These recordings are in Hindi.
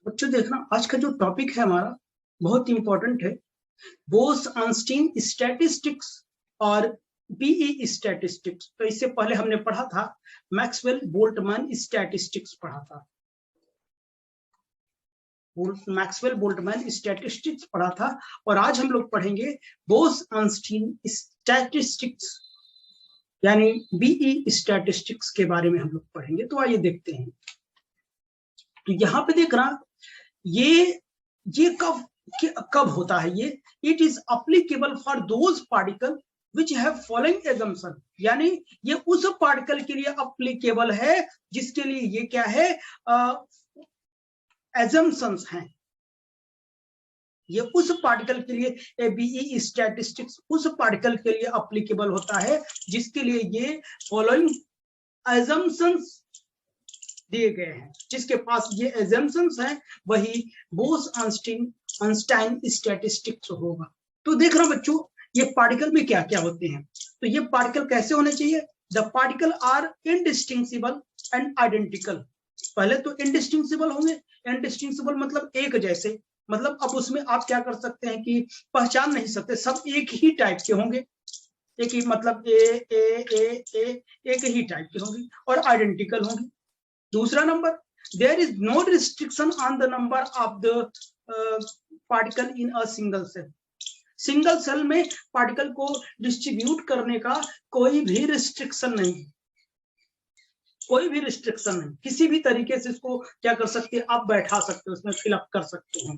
बच्चों देखना, आज का जो टॉपिक है हमारा बहुत इंपॉर्टेंट है। बोस-आइंस्टीन स्टैटिस्टिक्स और बीई स्टैटिस्टिक्स। तो इससे पहले हमने पढ़ा था मैक्सवेल बोल्टमैन स्टैटिस्टिक्स पढ़ा था, मैक्सवेल बोल्टमैन स्टैटिस्टिक्स पढ़ा था। और आज हम लोग पढ़ेंगे बोस-आइंस्टीन स्टैटिस्टिक्स यानी बीई स्टैटिस्टिक्स के बारे में हम लोग पढ़ेंगे। तो आइए देखते हैं। तो यहाँ पे देखना, ये कब होता है ये। It is applicable for those particle which have following assumption, यानी ये उस पार्टिकल के लिए अप्लीकेबल है जिसके लिए ये क्या है, एजम्पशंस हैं। ये उस पार्टिकल के लिए बीई स्टैटिस्टिक्स उस पार्टिकल के लिए अप्लीकेबल होता है जिसके लिए ये फॉलोइंग एजम्पशंस दिए गए हैं। जिसके पास ये एजम्पशंस हैं वही बोस-आइंस्टाइन स्टैटिस्टिक्स होगा। तो देख रहा बच्चों, ये पार्टिकल में क्या क्या होते हैं। तो ये पार्टिकल कैसे होने चाहिए। The particle are indistinguishable and identical. पहले तो इनडिस्टिंक्शिबल होंगे। इनडिस्टिंक्शिबल मतलब एक जैसे, मतलब अब उसमें आप क्या कर सकते हैं कि पहचान नहीं सकते, सब एक ही टाइप के होंगे, एक ही मतलब एक ही टाइप के होंगे और आइडेंटिकल होंगे। दूसरा number, there is no restriction on the number of the particle in a single cell. Single cell में पार्टिकल को डिस्ट्रीब्यूट करने का कोई भी रिस्ट्रिक्शन नहीं, कोई भी रिस्ट्रिक्शन नहीं। किसी भी तरीके से इसको क्या कर सकते हैं, आप बैठा सकते हो, उसमें फिलअप कर सकते हैं।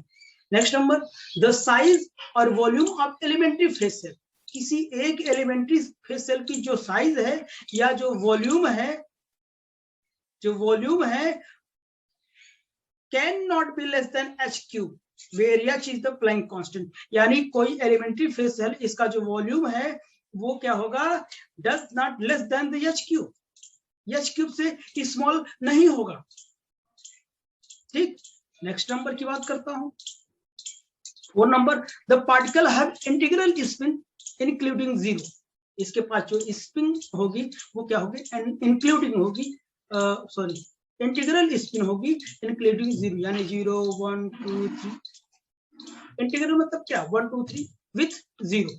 नेक्स्ट नंबर, द साइज और volume of elementary phase cell. किसी एक एलिमेंट्री फेस सेल की जो साइज है या जो वॉल्यूम है can not be less than h cube where h is the Planck constant. यानी कोई एलिमेंट्री फेस सेल, इसका जो वॉल्यूम है वो क्या होगा, does not less than the H cube. H cube से स्मॉल नहीं होगा। ठीक, नेक्स्ट नंबर की बात करता हूं। 4 number, the particle have integral spin including zero. इसके पास जो स्पिन होगी वो क्या होगी, इंक्लूडिंग होगी, सॉरी इंटीग्रल स्पिन होगी इंक्लूडिंग जीरो, यानी 0 1 2 3। इंटीग्रल मतलब क्या, 1 2 3 विथ जीरो।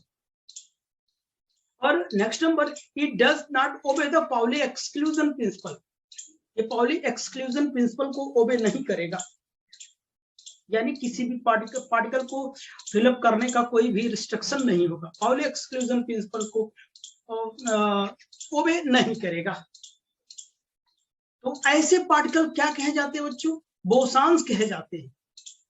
और next number, it does not obey the Pauli exclusion principle. ये पाउली एक्सक्लूजन प्रिंसिपल को ओबे नहीं करेगा, यानी किसी भी पार्टिकल को फिलअप करने का कोई भी रिस्ट्रिक्शन नहीं होगा। पाउली एक्सक्लूजन प्रिंसिपल को ओबे नहीं करेगा। तो ऐसे पार्टिकल क्या कहे जाते हैं बच्चों, बोसॉन्स कहे जाते हैं।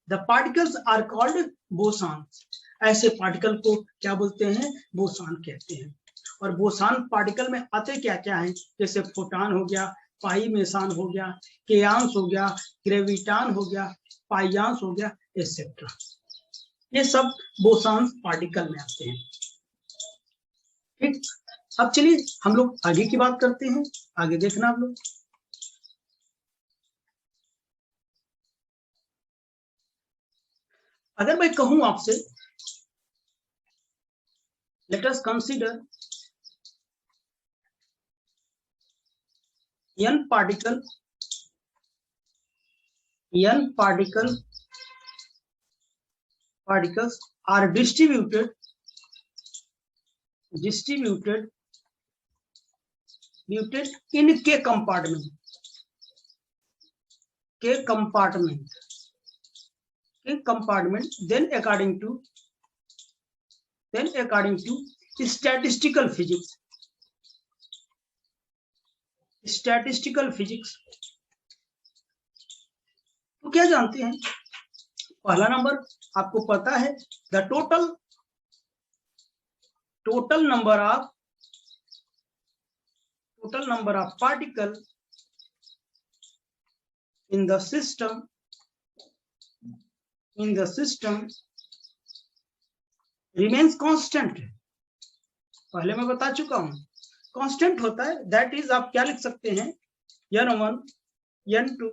The particles are called bosons. ऐसे पार्टिकल को क्या बोलते हैं, बोसॉन कहते हैं। और बोसॉन पार्टिकल में आते क्या क्या हैं, जैसे फोटॉन हो गया, पाई मेसान हो गया, केयांस हो गया, ग्रेविटान हो गया, पाइयांस हो गया, एटसेट्रा। ये सब बोसॉन्स पार्टिकल में आते हैं। ठीक, अब चलिए हम लोग आगे की बात करते हैं। आगे देखना आप लोग, अगर मैं कहूं आपसे, let us consider n particles are distributed in k compartment, then according to statistical physics तो क्या जानते हैं। पहला नंबर आपको पता है, the total number of particle in the system remains constant। पहले मैं बता चुका हूं, कांस्टेंट होता है। दैट इज, आप क्या लिख सकते हैं, n1 n2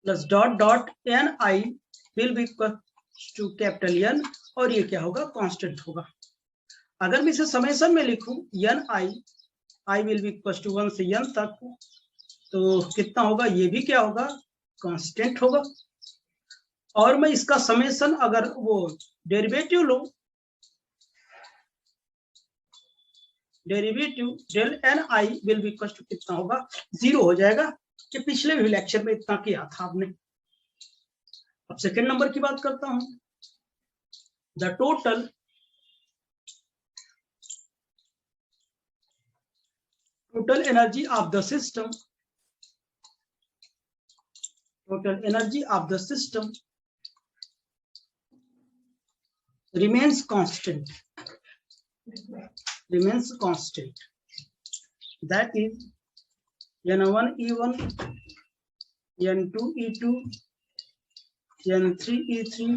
plus dot ni will be equal to capital N, और ये क्या होगा, कांस्टेंट होगा। अगर मैं इसे समेशन में लिखूं, ni will be equal to 1 से n तक, तो कितना होगा, ये भी क्या होगा, कांस्टेंट होगा। और मैं इसका समेशन अगर वो डेरिवेटिव लो, derivative del N I will be equal to कितना होगा, 0 हो जाएगा। कि पिछले भी लेक्चर में इतना किया था आपने। अब सेकंड नंबर की बात करता हूं। The total energy of the system, total energy of the system remains constant, that is n1 e1 n2 e2 n3 e3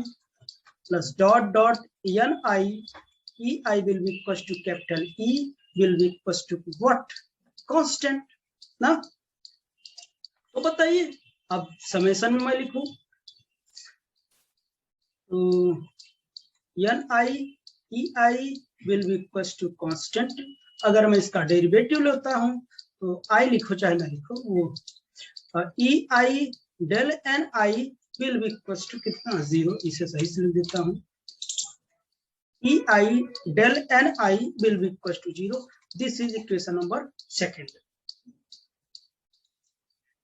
plus dot dot ni ei will be equals to capital E will be equals to what, constant ना। तो बताइए अब समेशन में मैं लिखूं तो n i e i will be equal to constant. अगर मैं इसका डेरिवेटिव लेता हूं तो आई लिखो चाहे ना लिखो, वो E I del N I will be equal to कितना, 0। इसे सही से लिख देता हूं, E I del N I will be equal to 0। This is equation number second.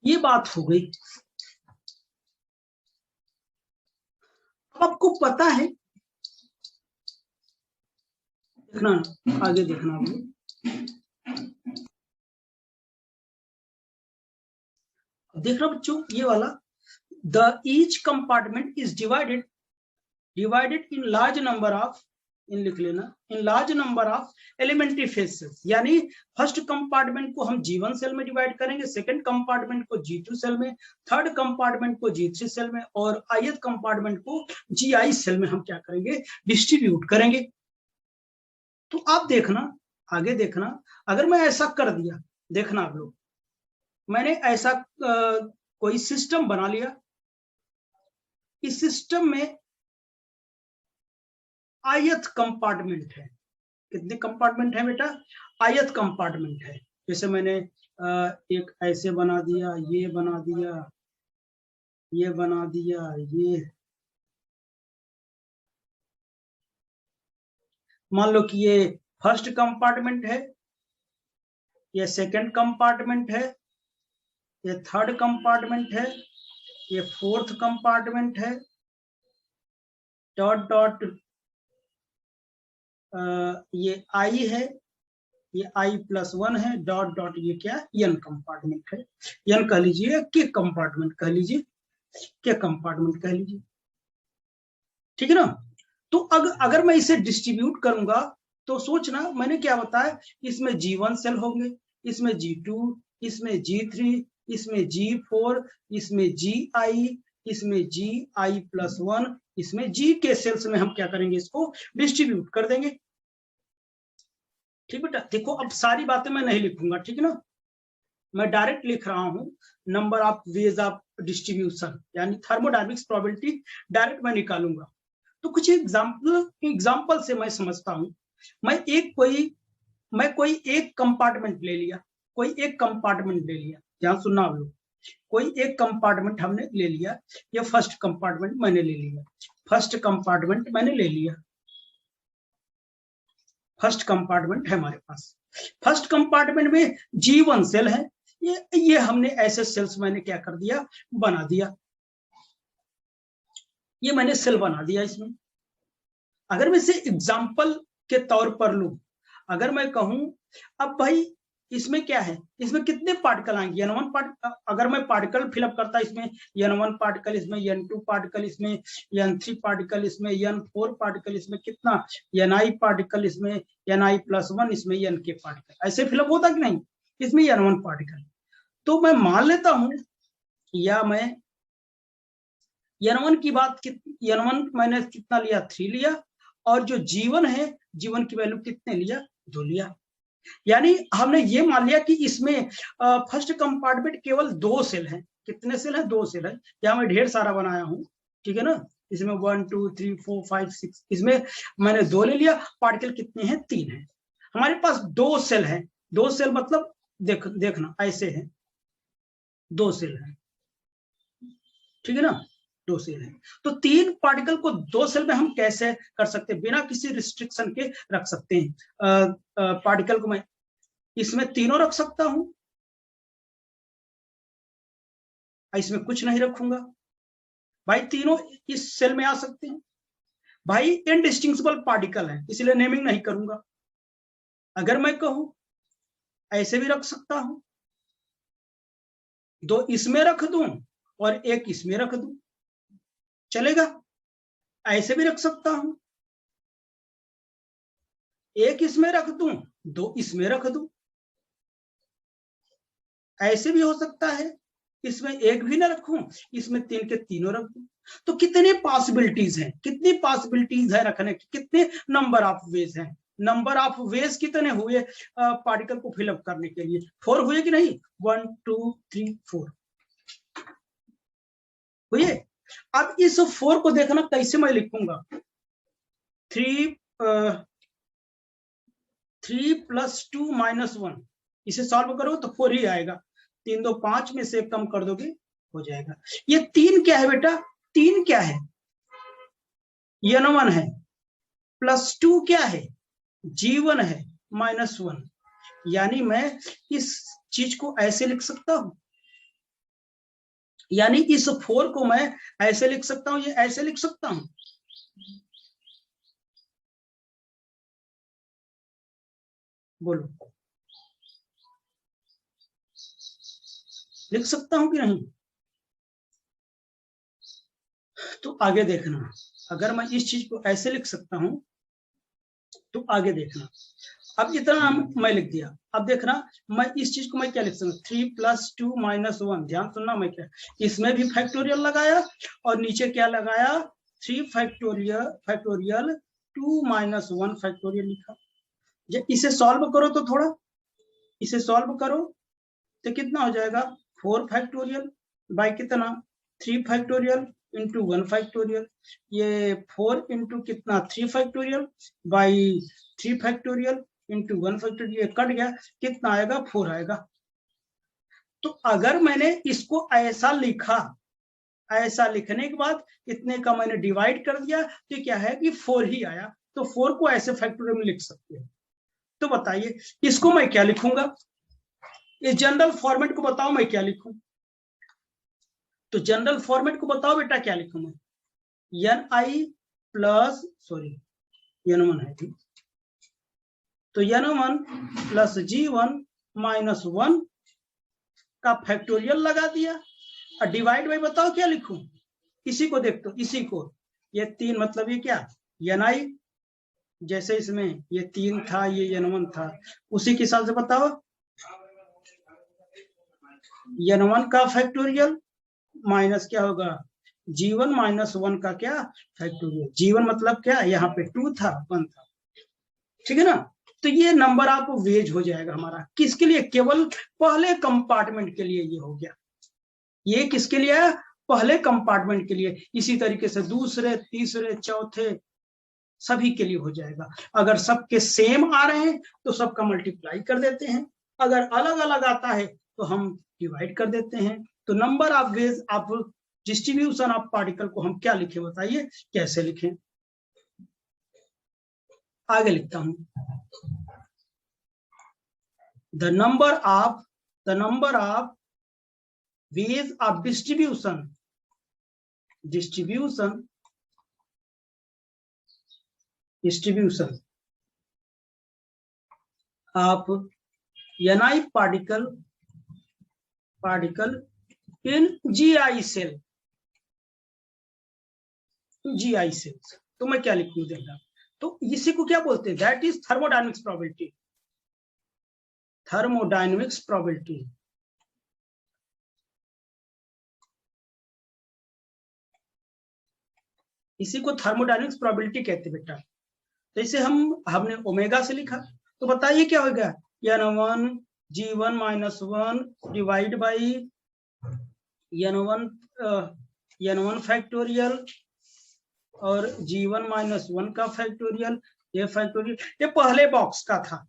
ये बात हो गई। अब आपको पता है, देखना आगे देखना देखना बच्चों, ये वाला the each compartment is divided in large number of, in लिख लेना, in large number of elementary phase cells. यानी फर्स्ट कंपार्टमेंट को हम G1 सेल में डिवाइड करेंगे, सेकंड कंपार्टमेंट को G2 सेल में, थर्ड कंपार्टमेंट को G3 सेल में, और ith कंपार्टमेंट को Gi सेल में हम क्या करेंगे, डिस्ट्रीब्यूट करेंगे। तो आप देखना, आगे देखना, अगर मैं ऐसा कर दिया, देखना आप लोग, मैंने ऐसा कोई सिस्टम बना लिया, इस सिस्टम में ith कंपार्टमेंट है। कितने कंपार्टमेंट है बेटा, ith कंपार्टमेंट है। जैसे मैंने एक ऐसे बना दिया, ये बना दिया, ये बना दिया, ये मान लो कि ये फर्स्ट कंपार्टमेंट है, ये सेकंड कंपार्टमेंट है, ये थर्ड कंपार्टमेंट है, ये फोर्थ कंपार्टमेंट है, डॉट डॉट ये आई है, ये i+1 है, डॉट डॉट ये क्या, n कंपार्टमेंट है। n कह लीजिए, के कंपार्टमेंट कह लीजिए, के कंपार्टमेंट कह लीजिए, ठीक है ना। तो अगर मैं इसे डिस्ट्रीब्यूट करूंगा तो सोचना मैंने क्या बताया, इसमें G1 सेल होंगे, इसमें G2, इसमें G3, इसमें G4, इसमें Gi, इसमें Gi+1, इसमें G के सेल्स में हम क्या करेंगे, इसको डिस्ट्रीब्यूट कर देंगे। ठीक बेटा, देखो अब सारी बातें मैं नहीं लिखूंगा, ठीक है ना, मैं डायरेक्ट लिख रहा हूं number of ways of distribution, यानी थर्मोडायनेमिक्स प्रोबेबिलिटी डायरेक्ट मैं निकालूंगा। तो कुछ एग्जाम्पल से मैं समझता हूं। मैं कोई एक कंपार्टमेंट ले लिया, ध्यान सुनना आप लोग, कोई एक कंपार्टमेंट हमने ले लिया, ये फर्स्ट कंपार्टमेंट मैंने ले लिया, फर्स्ट कंपार्टमेंट है हमारे पास। फर्स्ट कंपार्टमेंट में G1 सेल है, ये हमने ऐसे सेल्स मैंने क्या कर दिया, बना दिया, ये मैंने सेल बना दिया इसमें। अगर मैं इसे एग्जाम्पल के तौर पर लूं, अगर मैं कहूं अब भाई इसमें क्या है, इसमें कितने पार्टिकल आएंगे, n1 पार्टिकल, अगर मैं पार्टिकल फिलअप करता इसमें n1 पार्टिकल, इसमें n2 पार्टिकल, इसमें n3 पार्टिकल, इसमें n4 पार्टिकल, इसमें कितना ni पार्टिकल, इसमें ni+1, इसमें nk पार्टिकल, ऐसे फिलअप होता कि नहीं, इसमें n1 पार्टिकल। तो मैं मान लेता हूं, या मैं n1 की बात, n1 मैंने कितना लिया, 3 लिया, और जो G1 है, G1 की वैल्यू कितने लिया, 2 लिया। यानी हमने ये मान लिया कि इसमें फर्स्ट कंपार्टमेंट केवल 2 सेल हैं। कितने सेल हैं, 2 सेल है। यहाँ मैं ढेर सारा बनाया हूं, ठीक है ना, इसमें 1 2 3 4 5 6, इसमें मैंने 2 ले लिया, पार्टिकल कितने हैं, 3 हैं। हमारे पास 2 सेल हैं, 2 सेल मतलब देखना ऐसे हैं, 2 सेल हैं, ठीक है ना, 2 सेल है। तो 3 पार्टिकल को 2 सेल में हम कैसे कर सकते हैं, बिना किसी रिस्ट्रिक्शन के रख सकते हैं। पार्टिकल को मैं इसमें तीनों रख सकता हूं, इसमें कुछ नहीं रखूंगा भाई, तीनों इस सेल में आ सकते हैं भाई। इनडिस्टिंग्विशिबल पार्टिकल है इसलिए नेमिंग नहीं करूंगा। अगर मैं कहूं ऐसे भी रख सकता हूं, 2 इसमें रख दूं और 1 इसमें रख दूं, चलेगा। ऐसे भी रख सकता हूं, 1 इसमें रख दूं 2 इसमें रख दूं, ऐसे भी हो सकता है, इसमें 1 भी ना रखूं, इसमें 3 के तीनों रख दूं। तो कितने पॉसिबिलिटीज हैं, कितनी पॉसिबिलिटीज है रखने की, कितने नंबर ऑफ वेज हैं, नंबर ऑफ वेज कितने हुए पार्टिकल को फिलअप करने के लिए, 4 हुए कि नहीं, 1 2 3 4 हुए। अब इस 4 को देखना कैसे मैं लिखूंगा, 3 + 2 - 1, इसे सॉल्व करो तो 4 ही आएगा। 3 2 5 में से कम कर दोगे हो जाएगा। ये 3 क्या है बेटा, 3 क्या है, N1 है, +2 क्या है, G1 है, -1, यानी मैं इस चीज को ऐसे लिख सकता हूं, यानी इस 4 को मैं ऐसे लिख सकता हूं, ये ऐसे लिख सकता हूं, बोलो लिख सकता हूं कि नहीं। तो आगे देखना, अगर मैं इस चीज को ऐसे लिख सकता हूं तो आगे देखना, अब इतना मैं लिख दिया। अब देखना मैं इस चीज को मैं क्या लिख सकता हूँ, 3 + 2 - 1, ध्यान सुनना, मैं क्या इसमें भी फैक्टोरियल लगाया और नीचे क्या लगाया, 3 फैक्टोरियल 2 - 1 फैक्टोरियल लिखा। जब इसे सॉल्व करो तो थोड़ा, इसे सॉल्व करो तो कितना हो जाएगा, 4 फैक्टोरियल बाय कितना, 3 फैक्टोरियल इंटू 1 फैक्टोरियल, ये 4 इंटू कितना 3 factorial by 3 factorial into 1 factorial, ये कट गया, कितना आएगा 4 आएगा। तो अगर मैंने इसको ऐसा लिखा, ऐसा लिखने के बाद इतने का मैंने डिवाइड कर दिया तो क्या है कि 4 ही आया, तो 4 को ऐसे फैक्टोरियल में लिख सकते हैं। तो बताइए इसको मैं क्या लिखूंगा, इस जनरल फॉर्मेट को बताओ मैं क्या लिखूं, तो जनरल फॉर्मेट को बताओ बेटा क्या लिखूं मैं, Ni प्लस सॉरी N1 है ठीक, तो N1 + G1 - 1 का फैक्टोरियल लगा दिया और डिवाइड बाई बताओ क्या लिखूं, इसी को देख दो, इसी को, ये 3 मतलब ये क्या Ni, जैसे इसमें ये 3 था ये N1 था, उसी के हिसाब से बताओ N1 का फैक्टोरियल माइनस क्या होगा G1 - 1 का क्या फैक्टोरियल, G1 मतलब क्या, यहाँ पे 2 था 1 था, ठीक है ना। तो ये नंबर ऑफ वेज हो जाएगा हमारा, किसके लिए, केवल पहले कंपार्टमेंट के लिए ये हो गया, ये किसके लिए है, पहले कंपार्टमेंट के लिए। इसी तरीके से दूसरे तीसरे चौथे सभी के लिए हो जाएगा। अगर सबके सेम आ रहे हैं तो सबका मल्टीप्लाई कर देते हैं, अगर अलग अलग आता है तो हम डिवाइड कर देते हैं। तो number of ways of distribution of particle को हम क्या लिखें, बताइए कैसे लिखें। आगे लिखता हूं, the number of ways of distribution of Ni particle in GI cell, GI cells। तो मैं क्या लिखूं देखना, तो इसी को क्या बोलते हैं, that is thermodynamics probability, thermodynamics probability. इसी को थर्मोडायनेमिक्स प्रोबेबिलिटी कहते हैं बेटा। तो इसे हमने ओमेगा से लिखा, तो बताइए क्या होगा, N1 G1 - 1 divide by N1 factorial और G1 - 1 का फैक्टोरियल, ये फैक्टोरियल, ये पहले बॉक्स का था।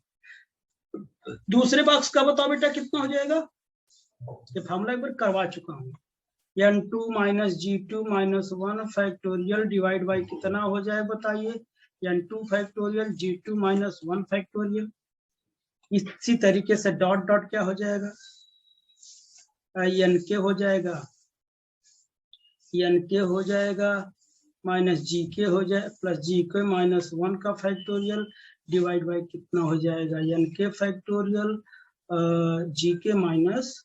दूसरे बॉक्स का बताओ बेटा कितना हो जाएगा, ये फॉर्मूला एक बार करवा चुका हूं, n2 minus g2 minus 1 factorial divide by कितना हो जाए बताइए, n2 factorial g2 minus 1 factorial. इसी तरीके से डॉट डॉट क्या हो जाएगा, n के हो जाएगा, n के हो जाएगा माइनस जी के हो जाए प्लस जी के माइनस 1 का फैक्टोरियल डिवाइड बाई कितना हो जाएगा, n के फैक्टोरियल जी के माइनस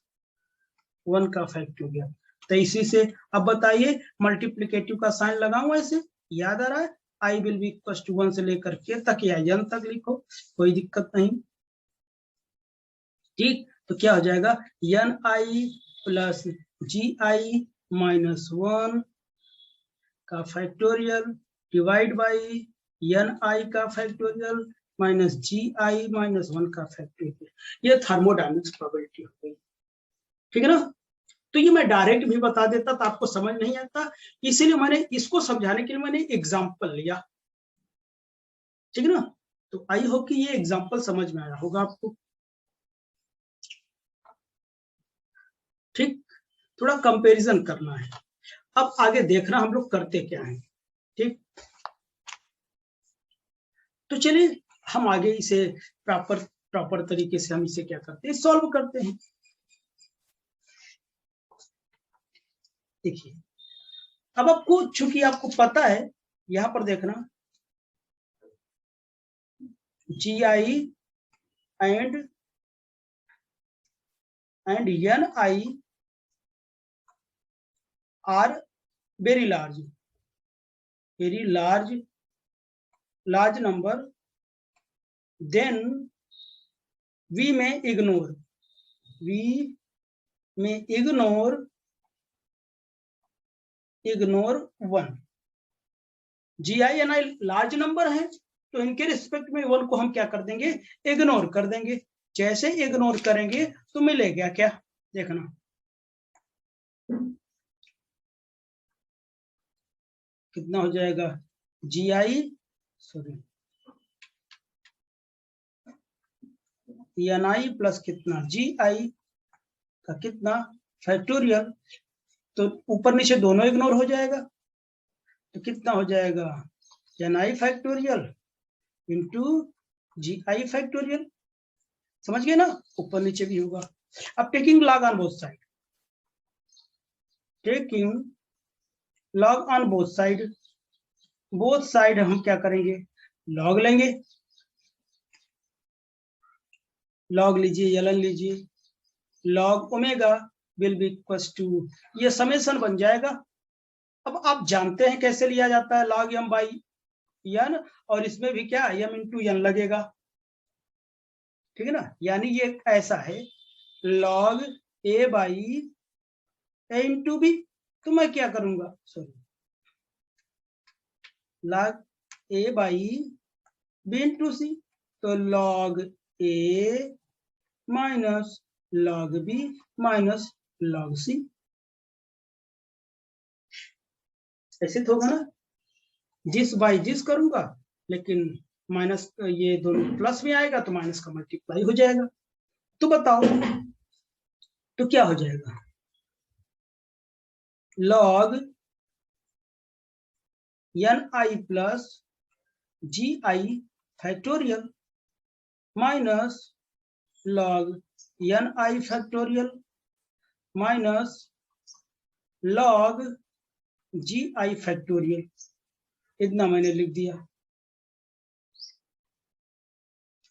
1 का फैक्टोरियल। तो इसी से अब बताइए मल्टीप्लिकेटिव का साइन लगाऊं ऐसे, याद आ रहा है, i will be equal to 1 से लेकर के तक या n तक लिखो, कोई दिक्कत नहीं। ठीक, तो क्या हो जाएगा, N I plus G I minus 1 का फैक्टोरियल डिवाइड बाई एन आई का factorial minus G I minus 1 का फैक्टोरियल। ये थर्मोडायनेमिक्स प्रोबेबिलिटी हो गई, ठीक है ना। तो ये मैं डायरेक्ट भी बता देता तो आपको समझ नहीं आता, इसीलिए मैंने इसको समझाने के लिए मैंने एग्जाम्पल लिया, ठीक है ना। तो आई होप कि ये एग्जाम्पल समझ में आया होगा आपको। ठीक, थोड़ा कंपैरिजन करना है। अब आगे देखना हम लोग करते क्या है। ठीक, तो चलिए हम आगे इसे प्रॉपर तरीके से हम इसे क्या करते हैं, सॉल्व करते हैं। देखिए अब आपको, चूंकि आपको पता है, यहां पर देखना G I and N I are very large number, then we may ignore one। G I N I large number है तो इनके रिस्पेक्ट में वन को हम क्या कर देंगे, इग्नोर कर देंगे। जैसे इग्नोर करेंगे तो मिलेगा क्या, देखना कितना हो जाएगा, G I sorry N I plus कितना जी आई का कितना फैक्टोरियल, तो ऊपर नीचे दोनों इग्नोर हो जाएगा, तो कितना हो जाएगा N i factorial into g i factorial. समझ गए ना, ऊपर नीचे भी होगा। अब taking log on both side, taking log on both side हम क्या करेंगे, लॉग लेंगे, लॉग लीजिए ln लीजिए, log omega will be equal to, ये समेशन बन जाएगा। अब आप जानते हैं कैसे लिया जाता है, लॉग m बाई n, और इसमें भी क्या m इंटू n लगेगा, ठीक है ना। यानी ये ऐसा है log a by a into B, तो मैं क्या करूंगा, sorry log a by b into C, तो log a minus log b minus log c, ऐसे तो होगा ना, जिस बाई जिस करूंगा, लेकिन माइनस ये दोनों प्लस में आएगा तो माइनस का मल्टीप्लाई हो जाएगा। तो बताओ तो क्या हो जाएगा, log N I plus G i factorial minus log N i factorial minus log ji i factorial, इतना मैंने लिख दिया।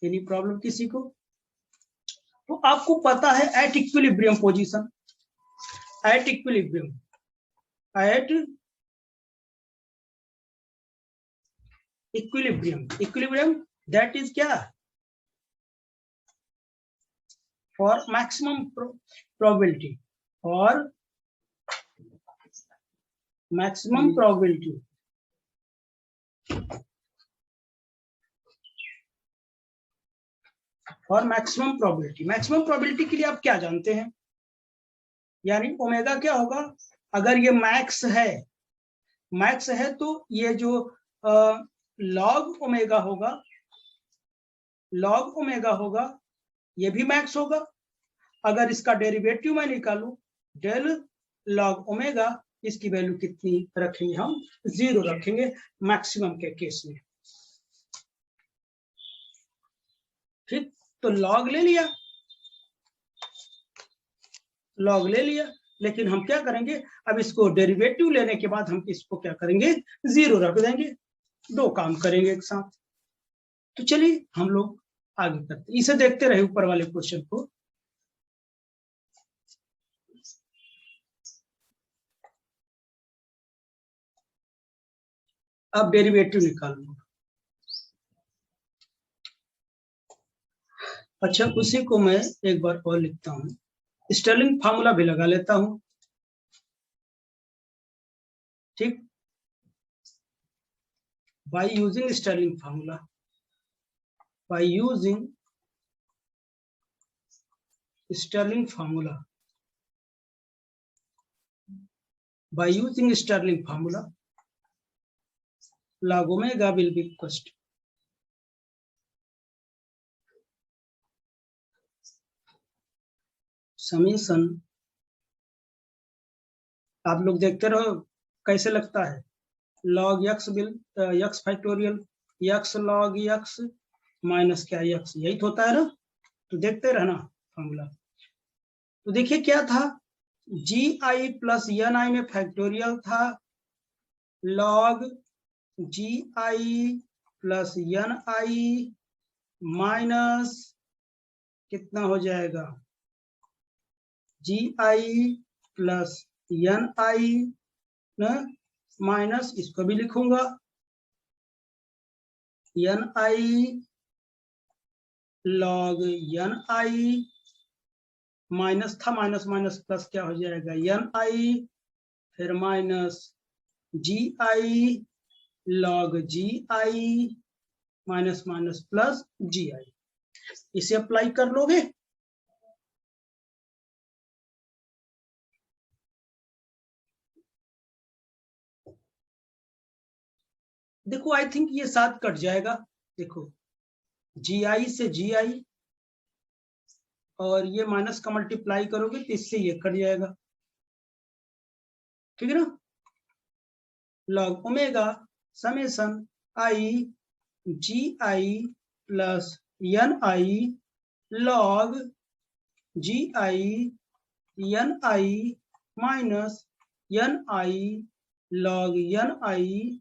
एनी प्रॉब्लम किसी को? तो आपको पता है at equilibrium position, at equilibrium that is क्या, फॉर मैक्सिमम प्रोबेबिलिटी, और मैक्सिमम प्रोबेबिलिटी और मैक्सिमम प्रोबेबिलिटी के लिए आप क्या जानते हैं, यानी ओमेगा क्या होगा, अगर ये मैक्स है तो ये जो लॉग ओमेगा होगा ये भी मैक्स होगा। अगर इसका डेरिवेटिव मैं निकालूं डेल लॉग ओमेगा, इसकी वैल्यू कितनी रखेंगे हम, 0 रखेंगे मैक्सिमम के केस में। ठीक, तो लॉग ले लिया, लॉग ले लिया, लेकिन हम क्या करेंगे, अब इसको डेरिवेटिव लेने के बाद हम इसको क्या करेंगे, 0 रख देंगे। दो काम करेंगे एक साथ। तो चलिए हम लोग आगे करते हैं, इसे देखते रहे ऊपर वाले क्वेश्चन को। अब डेरिवेटिव निकालूंगा। अच्छा, उसी को मैं एक बार और लिखता हूं, स्टर्लिंग फार्मूला भी लगा लेता हूं। ठीक, by using Stirling formula, by using Stirling formula, by using Stirling formula, log omega will be equal to summation, आप लोग देखते रहो कैसे लगता है, log x will x factorial x log x minus क्या x, यही तो होता है ना। तो देखते रहना फॉर्मूला। तो देखिए क्या था, जी आई प्लस एन आई में फैक्टोरियल था, log ji I plus N I minus कितना हो जाएगा, जी आई प्लस एन आई न माइनस, इसको भी लिखूंगा N I log N I, minus था, माइनस माइनस प्लस क्या हो जाएगा एन आई, फिर minus G I log ji I, minus minus plus G I. इसे अप्लाई कर लोगे, देखो आई थिंक ये साथ कट जाएगा। देखो जी आई से जी आई और ये माइनस का मल्टीप्लाई करोगे तो इससे ये कट जाएगा, ठीक है ना। Log omega summation I ji I plus N I log ji I N I minus N I log N I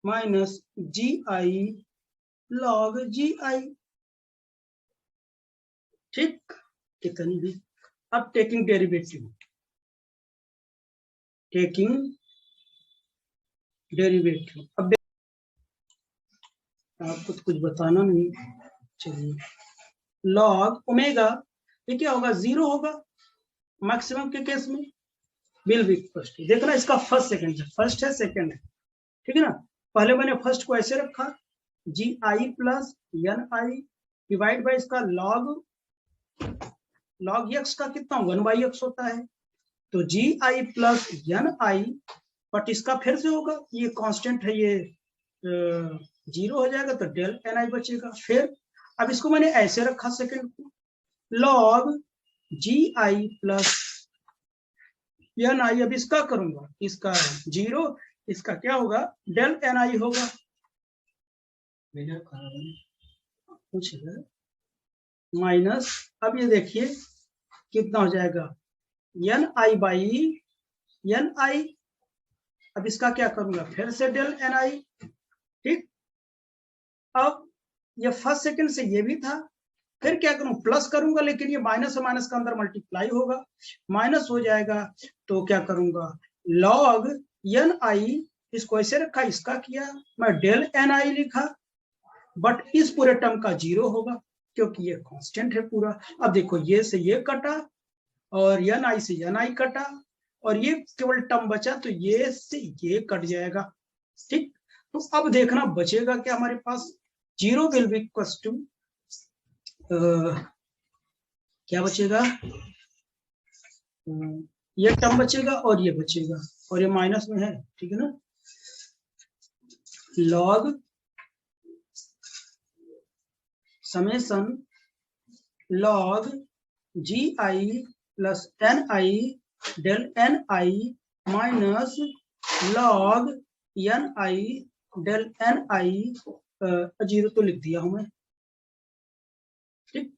minus G I log ji I. ठीक, कितनी भी। अब टेकिंग डेरिवेटिव, टेकिंग डेरिवेटिव, अब आपको तो कुछ बताना नहीं, चलिए लॉग ओमेगा ये क्या होगा, 0 होगा मैक्सिमम के केस में, विल बी फर्स्ट। देखना इसका फर्स्ट सेकंड है, फर्स्ट है सेकंड है, ठीक है ना। पहले मैंने फर्स्ट को ऐसे रखा, G I plus N I divide by इसका लॉग, लॉग एक्स का कितना 1/x होता है, तो G I plus N I, but इसका फिर से होगा, ये कांस्टेंट है, ये 0 हो जाएगा तो डेल एन आई बचेगा। फिर अब इसको मैंने ऐसे रखा सेकंड को, लॉग जी आई प्लस एन आई, अब इसका करूंगा, इसका 0, इसका क्या होगा डेल एन आई होगा, कुछ माइनस, अब ये देखिए कितना हो जाएगा एन आई बाई एन आई, अब इसका क्या करूंगा फिर से डेल एन आई। ठीक, अब ये फर्स्ट सेकंड से ये भी था, फिर क्या करूं प्लस करूंगा, लेकिन ये माइनस और माइनस का अंदर मल्टीप्लाई होगा, माइनस हो जाएगा, तो क्या करूंगा लॉग एन आई, इसको ऐसे रखा, इसका किया मैं डेल एन आई लिखा, बट इस पूरे टर्म का 0 होगा क्योंकि ये कांस्टेंट है पूरा। अब देखो ये से ये कटा और एन आई से एन आई कटा और ये केवल टर्म बचा, तो ये से ये कट जाएगा। ठीक, तो अब देखना बचेगा क्या हमारे पास, 0 विल बी इक्वल टू क्या बचेगा, ये टर्म बचेगा और ये बचेगा और ये माइनस में है, ठीक है ना। Log summation log ji I plus N i del N I minus log N i del N आई, 0 तो लिख दिया हूं मैं, ठीक।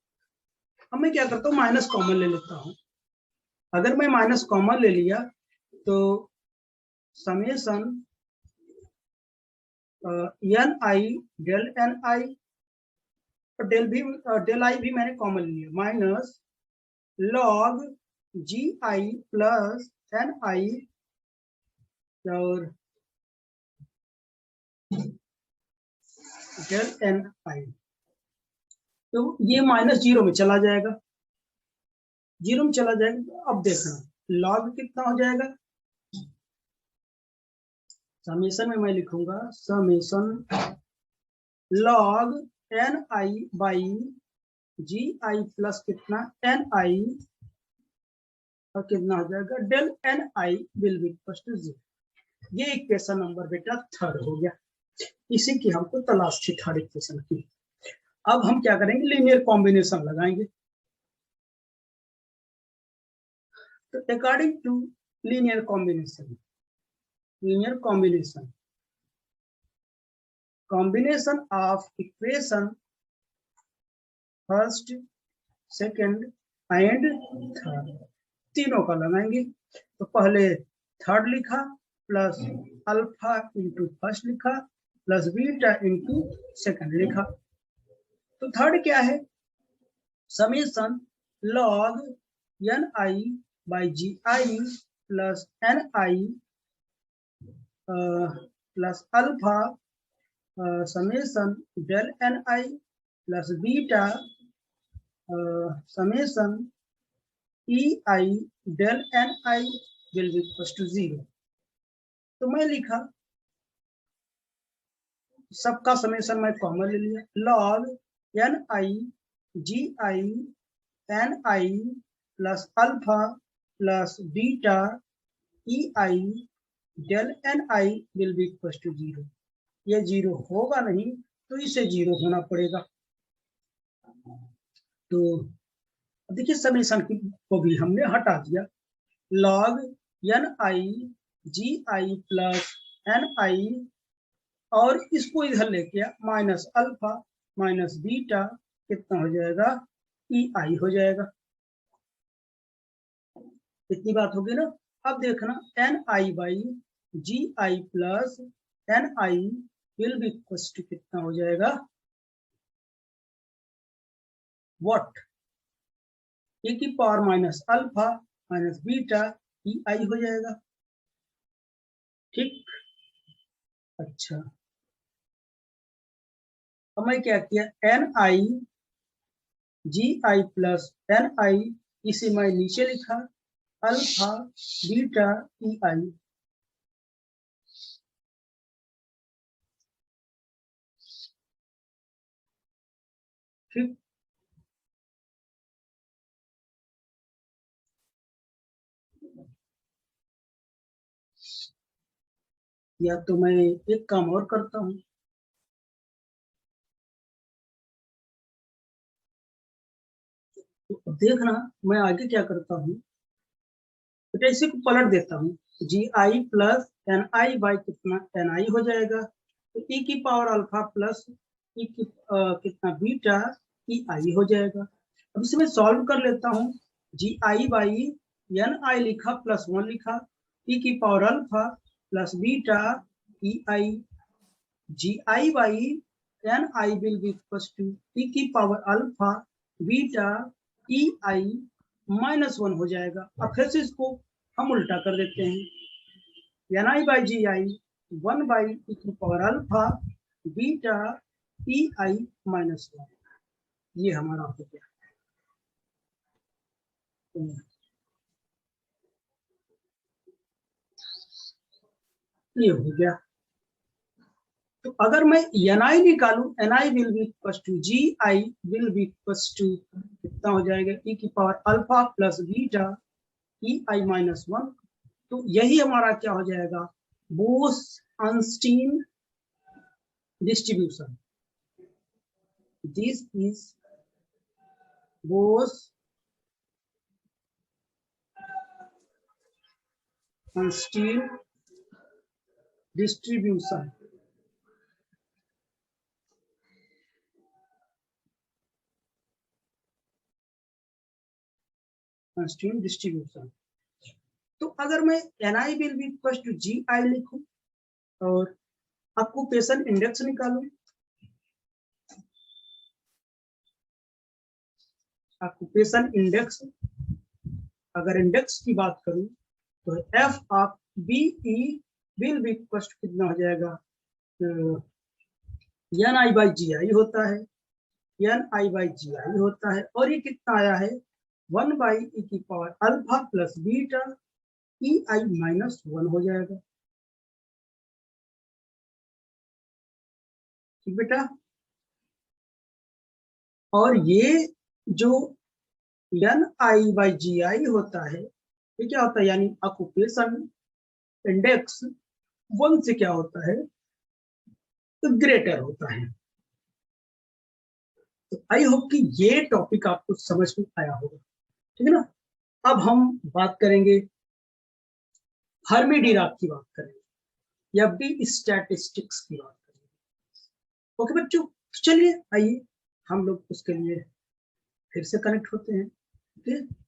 अब मैं क्या करता हूँ, माइनस कॉमन ले लेता हूँ। अगर मैं माइनस कॉमन ले लिया तो summation n i del N i, del i भी मैंने कॉमन लिया, minus log ji I plus N i और डेल एन आई। तो ये माइनस 0 में चला जाएगा, 0 में चला जाएगा। अब देखना लॉग कितना हो जाएगा, समेशन में मैं लिखूंगा summation log N I by ji I plus कितना एन आई, और कितना हो जाएगा del N I will be equal to 0। ये इक्वेशन नंबर बेटा 3 हो गया। इसी की हमको तलाश थी, 3rd इक्वेशन की। अब हम क्या करेंगे, लीनियर कॉम्बिनेशन लगाएंगे। तो according to linear combination, combination of equation first, second and third, तीनों का लगाएंगे। तो पहले थर्ड लिखा प्लस अल्फा इंटू फर्स्ट लिखा प्लस बीटा इंटू सेकंड लिखा। तो थर्ड क्या है, summation log N I by ji I plus N I plus alpha summation del N I plus beta summation e I del N I will be equal to 0। तो मैं लिखा सबका समेशन मैं कॉमन ले लिया, log N I ji I N I plus alpha plus beta E I del N I will be equal to 0। ये 0 होगा नहीं तो इसे 0 होना पड़ेगा। तो देखिए समेशन को भी हमने हटा दिया, log N I ji I plus N i, और इसको इधर लेके माइनस अल्फा माइनस बीटा, कितना हो जाएगा ई आई हो जाएगा। इतनी बात होगी ना। अब देखना N I by ji I plus N I will be equal to कितना हो जाएगा, व्हाट, ए की power minus alpha minus beta E I हो जाएगा, ठीक। अच्छा अब मैं क्या किया, N I ji I plus N I, इसे मैं नीचे लिखा अल्फा बीटा ई आई, ठीक। या तो मैं एक काम और करता हूं, तो देखना मैं आगे क्या करता हूं, तो इसी को पलट देता हूँ, जी आई प्लस एन आई बाई कितना एन आई हो जाएगा, तो ई की पावर अल्फा प्लस ई की कितना बीटा ई आई हो जाएगा। अब इसमें सॉल्व कर लेता हूँ, जी आई बाई एन आई लिखा प्लस 1 लिखा, ई की power alpha plus beta E I, ji I by N I will be equal to E की power alpha beta E I minus 1 हो जाएगा। अब फिर से इसको हम उल्टा कर देते हैं, N I by ji I 1 by E की power alpha beta E I minus 1, ये हमारा हो गया। ये हो गया। तो अगर मैं एन आई निकालू, N I will be equal to G I will be equal to कितना हो जाएगा, ई की power alpha plus beta E I minus 1। तो यही हमारा क्या हो जाएगा, Bose Einstein distribution. This is Bose Einstein distribution. Einstein distribution. तो अगर मैं Ni will be equal to Gi लिखूं और ऑक्यूपेशन इंडेक्स निकालूं, ऑक्यूपेशन इंडेक्स, अगर इंडेक्स की बात करूं तो F of BE will be equal to कितना हो जाएगा, Ni by Gi होता है, Ni by Gi होता है, और ये कितना आया है 1 by e की power alpha plus beta EI minus 1 हो जाएगा। ठीक बेटा, और ये जो Ni by Gi होता है ये क्या होता है, यानी ऑक्यूपेशन इंडेक्स 1 से क्या होता है तो ग्रेटर होता है। तो आई होप कि ये टॉपिक आपको समझ में आया होगा, ठीक है ना। अब हम बात करेंगे फर्मी-डिराक की बात करेंगे या बी स्टैटिस्टिक्स की बात करेंगे। ओके बच्चों, चलिए आइए हम लोग उसके लिए फिर से कनेक्ट होते हैं। ओके।